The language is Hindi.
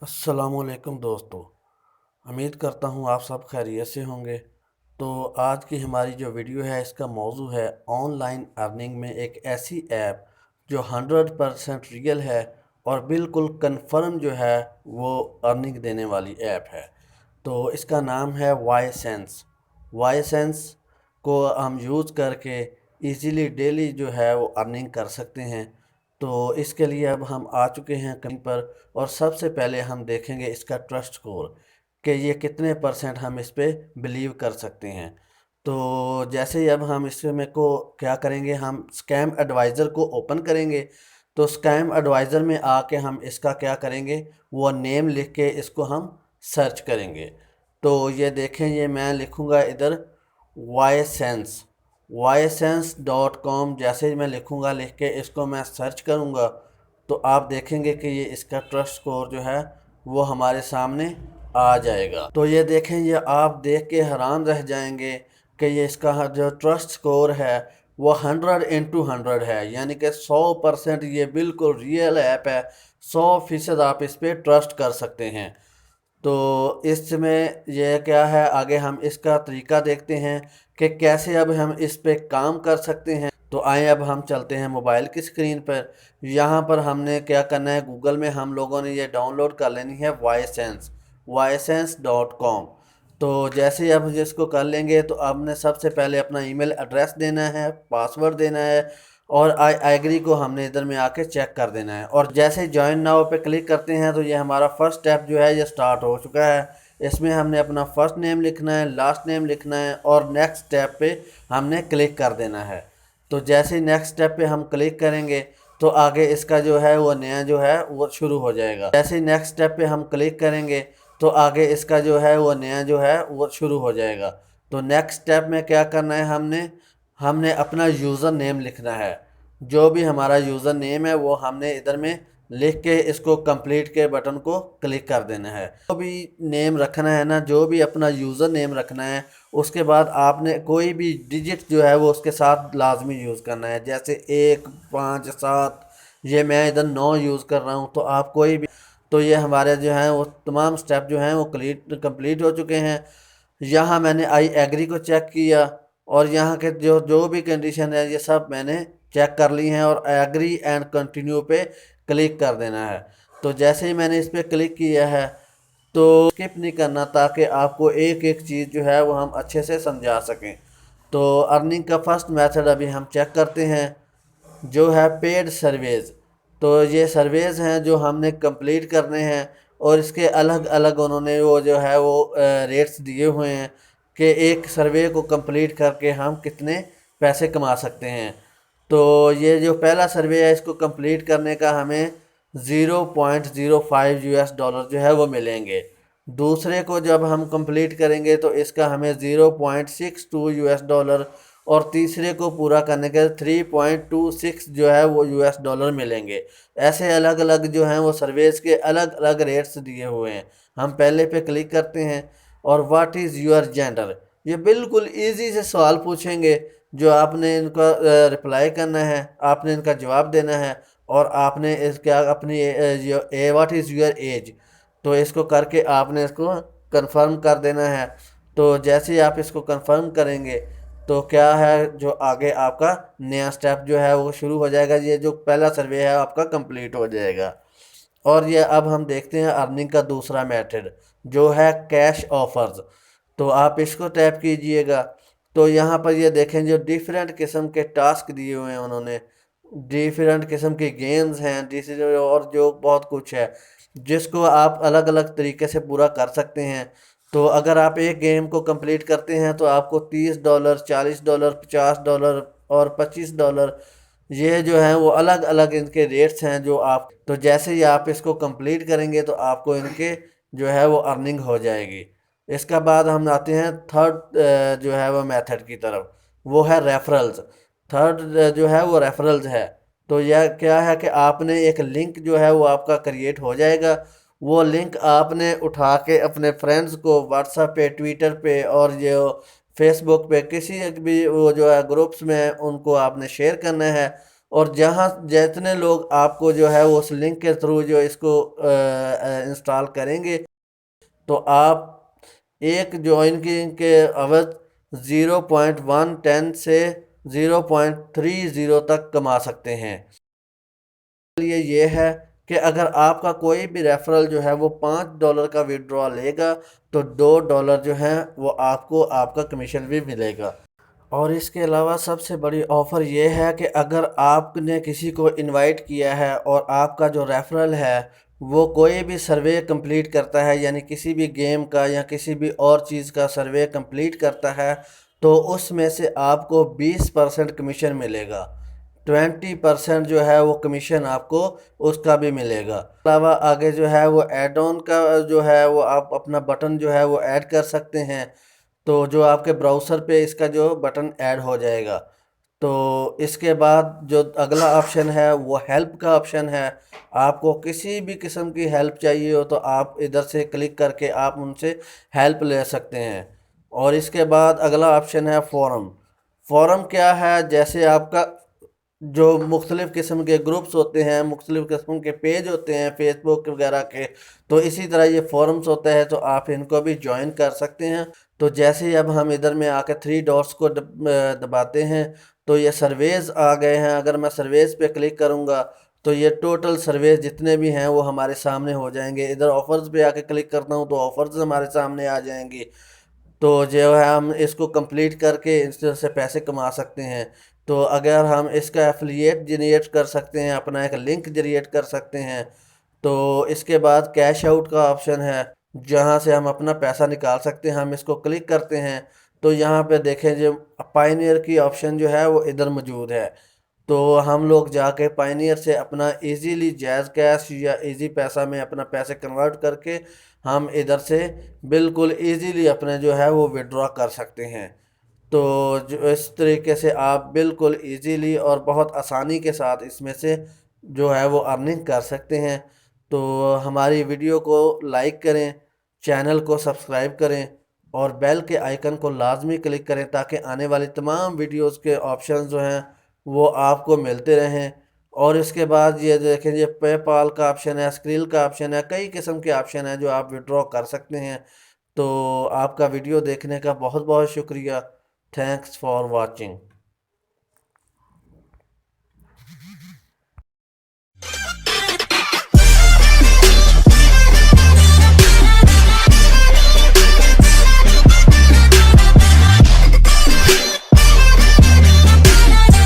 अस्सलामुअलैकुम दोस्तों। उम्मीद करता हूँ आप सब खैरियत से होंगे। तो आज की हमारी जो वीडियो है इसका मौजू है ऑनलाइन अर्निंग में एक ऐसी ऐप जो 100% रियल है और बिल्कुल कंफर्म जो है वो अर्निंग देने वाली ऐप है। तो इसका नाम है वाई सेंस। वाई सेंस को हम यूज़ करके इजीली डेली जो है वो अर्निंग कर सकते हैं। तो इसके लिए अब हम आ चुके हैं कहीं पर और सबसे पहले हम देखेंगे इसका ट्रस्ट स्कोर कि ये कितने परसेंट हम इस पे बिलीव कर सकते हैं। तो जैसे ही अब हम इसमें को क्या करेंगे, हम स्कैम एडवाइज़र को ओपन करेंगे। तो स्कैम एडवाइज़र में आके हम इसका क्या करेंगे, वो नेम लिख के इसको हम सर्च करेंगे। तो ये देखें, ये मैं लिखूँगा इधर YSense.com। जैसे ही मैं लिखूँगा, लिख के इसको मैं सर्च करूँगा तो आप देखेंगे कि ये इसका ट्रस्ट स्कोर जो है वो हमारे सामने आ जाएगा। तो ये देखें, ये आप देख के हैरान रह जाएंगे कि ये इसका जो ट्रस्ट स्कोर है वो 100/100 है, यानी कि 100% ये बिल्कुल रियल ऐप है। 100% आप इस पर ट्रस्ट कर सकते हैं। तो इसमें यह क्या है, आगे हम इसका तरीका देखते हैं कि कैसे अब हम इस पे काम कर सकते हैं। तो आए अब हम चलते हैं मोबाइल की स्क्रीन पर। यहाँ पर हमने क्या करना है, गूगल में हम लोगों ने ये डाउनलोड कर लेनी है YSense.com। तो जैसे ही अब जिसको कर लेंगे तो आपने सबसे पहले अपना ईमेल एड्रेस देना है, पासवर्ड देना है और आई एग्री को हमने इधर में आके चेक कर देना है। और जैसे ही ज्वाइन नाउ पे क्लिक करते हैं तो ये हमारा फर्स्ट स्टेप जो है ये स्टार्ट हो चुका है। इसमें हमने अपना फर्स्ट नेम लिखना है, लास्ट नेम लिखना है और नेक्स्ट स्टेप पे हमने क्लिक कर देना है। तो जैसे ही नेक्स्ट स्टेप पे हम क्लिक करेंगे तो आगे इसका जो है वो नया जो है वो शुरू हो जाएगा। जैसे ही नेक्स्ट स्टेप पे हम क्लिक करेंगे तो आगे इसका जो है वो नया जो है वो शुरू हो जाएगा। तो नेक्स्ट स्टेप में क्या करना है, हमने हमने अपना यूज़र नेम लिखना है। जो भी हमारा यूज़र नेम है वो हमने इधर में लिख के इसको कंप्लीट के बटन को क्लिक कर देना है। जो भी नेम रखना है ना, जो भी अपना यूज़र नेम रखना है, उसके बाद आपने कोई भी डिजिट जो है वो उसके साथ लाजमी यूज़ करना है। जैसे 1 5 7, ये मैं इधर 9 यूज़ कर रहा हूँ, तो आप कोई भी। तो ये हमारे जो हैं वो तमाम स्टेप जो हैं वो कंप्लीट हो चुके हैं। यहाँ मैंने आई एग्री को चेक किया और यहाँ के जो जो भी कंडीशन है ये सब मैंने चेक कर ली हैं और एग्री एंड कंटिन्यू पे क्लिक कर देना है। तो जैसे ही मैंने इस पर क्लिक किया है तो स्किप नहीं करना, ताकि आपको एक एक चीज़ जो है वो हम अच्छे से समझा सकें। तो अर्निंग का फर्स्ट मेथड अभी हम चेक करते हैं, जो है पेड सर्वेज़। तो ये सर्वेज़ हैं जो हमने कंप्लीट करने हैं और इसके अलग अलग उन्होंने वो जो है वो रेट्स दिए हुए हैं कि एक सर्वे को कंप्लीट करके हम कितने पैसे कमा सकते हैं। तो ये जो पहला सर्वे है इसको कंप्लीट करने का हमें 0.05 US डॉलर जो है वो मिलेंगे। दूसरे को जब हम कंप्लीट करेंगे तो इसका हमें 0.62 US डॉलर और तीसरे को पूरा करने के 3.26 जो है वो US डॉलर मिलेंगे। ऐसे अलग अलग जो हैं वो सर्वेस के अलग अलग रेट्स दिए हुए हैं। हम पहले पे क्लिक करते हैं और व्हाट इज़ योर जेंडर, ये बिल्कुल इजी से सवाल पूछेंगे जो आपने इनका रिप्लाई करना है, आपने इनका जवाब देना है और आपने इसका अपनी व्हाट इज़ योर एज, तो इसको करके आपने इसको कंफर्म कर देना है। तो जैसे ही आप इसको कंफर्म करेंगे तो क्या है, जो आगे आपका नया स्टेप जो है वो शुरू हो जाएगा। ये जो पहला सर्वे है आपका कंप्लीट हो जाएगा। और ये अब हम देखते हैं अर्निंग का दूसरा मेथड जो है कैश ऑफर्स। तो आप इसको टैप कीजिएगा तो यहाँ पर ये देखें जो डिफरेंट किस्म के टास्क दिए हुए हैं उन्होंने, डिफरेंट किस्म के गेम्स हैं और जो बहुत कुछ है जिसको आप अलग अलग तरीके से पूरा कर सकते हैं। तो अगर आप एक गेम को कंप्लीट करते हैं तो आपको $30, $40, $50 और $25 ये जो हैं वो अलग अलग इनके रेट्स हैं जो आप। तो जैसे ही आप इसको कंप्लीट करेंगे तो आपको इनके जो है वो अर्निंग हो जाएगी। इसका बाद हम आते हैं थर्ड जो है वो मेथड की तरफ, वो है रेफरल्स। थर्ड जो है वो रेफरल्स है। तो यह क्या है कि आपने एक लिंक जो है वो आपका क्रिएट हो जाएगा। वो लिंक आपने उठा के अपने फ्रेंड्स को व्हाट्सएप पे, ट्विटर पे और जो फेसबुक पे किसी भी वो जो है ग्रुप्स में उनको आपने शेयर करना है। और जहाँ जितने लोग आपको जो है वो उस लिंक के थ्रू जो इसको इंस्टॉल करेंगे, तो आप एक जॉइन के अवध 0.110 से 0.30 तक कमा सकते हैं। लिए ये है कि अगर आपका कोई भी रेफरल जो है वो $5 का विड्रॉ लेगा, तो $2 जो है वो आपको आपका कमीशन भी मिलेगा। और इसके अलावा सबसे बड़ी ऑफ़र ये है कि अगर आपने किसी को इनवाइट किया है और आपका जो रेफरल है वो कोई भी सर्वे कंप्लीट करता है, यानी किसी भी गेम का या किसी भी और चीज़ का सर्वे कंप्लीट करता है, तो उसमें से आपको 20% कमीशन मिलेगा। 20% जो है वो कमीशन आपको उसका भी मिलेगा। अलावा आगे जो है वो ऐड ऑन का जो है वो आप अपना बटन जो है वो ऐड कर सकते हैं, तो जो आपके ब्राउज़र पे इसका जो बटन ऐड हो जाएगा। तो इसके बाद जो अगला ऑप्शन है वो हेल्प का ऑप्शन है। आपको किसी भी किस्म की हेल्प चाहिए हो तो आप इधर से क्लिक करके आप उनसे हेल्प ले सकते हैं। और इसके बाद अगला ऑप्शन है फ़ोरम। फ़ोरम क्या है, जैसे आपका जो मुख्तलिफ़ किस्म के ग्रुप्स होते हैं, मुख्तलिफ़ किस्म के पेज होते हैं फेसबुक वगैरह के, तो इसी तरह ये फ़ोरम्स होता है, तो आप इनको भी ज्वाइन कर सकते हैं। तो जैसे ही अब हम इधर में आकर 3 डॉट्स को दबाते हैं, तो ये सर्वेज़ आ गए हैं। अगर मैं सर्वेज़ पे क्लिक करूँगा तो ये टोटल सर्वेज़ जितने भी हैं वो हमारे सामने हो जाएंगे। इधर ऑफ़र्स पे आके क्लिक करता हूँ तो ऑफ़र्स हमारे सामने आ जाएंगे। तो जो है हम इसको कंप्लीट करके इससे पैसे कमा सकते हैं। तो अगर हम इसका एफिलिएट जनरेट कर सकते हैं, अपना एक लिंक जनरेट कर सकते हैं। तो इसके बाद कैश आउट का ऑप्शन है, जहाँ से हम अपना पैसा निकाल सकते हैं। हम इसको क्लिक करते हैं तो यहाँ पे देखें जो पायनियर की ऑप्शन जो है वो इधर मौजूद है। तो हम लोग जाके पायनियर से अपना इजीली जैज़ कैश या इजी पैसा में अपना पैसे कन्वर्ट करके हम इधर से बिल्कुल इजीली अपने जो है वो विड्रॉ कर सकते हैं। तो जो इस तरीके से आप बिल्कुल इजीली और बहुत आसानी के साथ इसमें से जो है वो अर्निंग कर सकते हैं। तो हमारी वीडियो को लाइक करें, चैनल को सब्सक्राइब करें और बेल के आइकन को लाजमी क्लिक करें, ताकि आने वाली तमाम वीडियोस के ऑप्शंस जो हैं वो आपको मिलते रहें। और इसके बाद ये देखें, ये पेपाल का ऑप्शन है, स्क्रिल का ऑप्शन है, कई किस्म के ऑप्शन हैं जो आप विड्रॉ कर सकते हैं। तो आपका वीडियो देखने का बहुत बहुत शुक्रिया। Thanks for watching.